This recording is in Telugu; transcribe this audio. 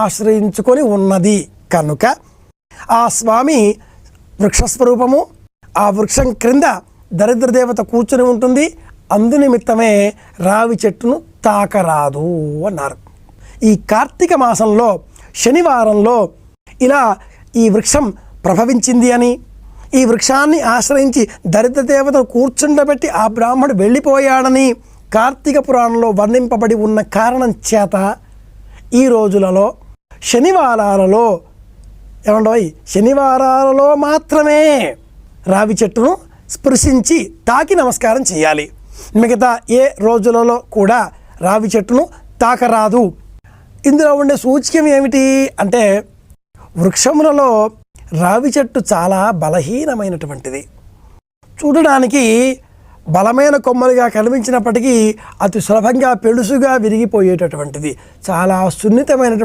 ఆశ్రయించుకొని ఉన్నది కనుక ఆ స్వామి వృక్షస్వరూపము. ఆ వృక్షం క్రింద దరిద్ర దేవత కూర్చుని ఉంటుంది. అందునిమిత్తమే రావి చెట్టును తాకరాదు అన్నారు. ఈ కార్తీక మాసంలో శనివారంలో ఇలా ఈ వృక్షం ప్రభవించింది అని, ఈ వృక్షాన్ని ఆశ్రయించి దరిద్ర దేవతను కూర్చుండబెట్టి ఆ బ్రాహ్మణుడు వెళ్ళిపోయాడని కార్తీక పురాణంలో వర్ణింపబడి ఉన్న కారణం చేత ఈ రోజులలో శనివారాలలో శనివారాలలో మాత్రమే రావి చెట్టును స్పృశించి తాకి నమస్కారం చేయాలి. మిగతా ఏ రోజులలో కూడా రావి చెట్టును తాకరాదు. ఇందులో ఉండే సూచకం ఏమిటి అంటే వృక్షములలో రావి చెట్టు చాలా బలహీనమైనటువంటిది. చూడడానికి బలమైన కొమ్మలుగా కనిపించినప్పటికీ అతి సులభంగా పెళుసుగా విరిగిపోయేటటువంటిది. చాలా సున్నితమైనటువంటి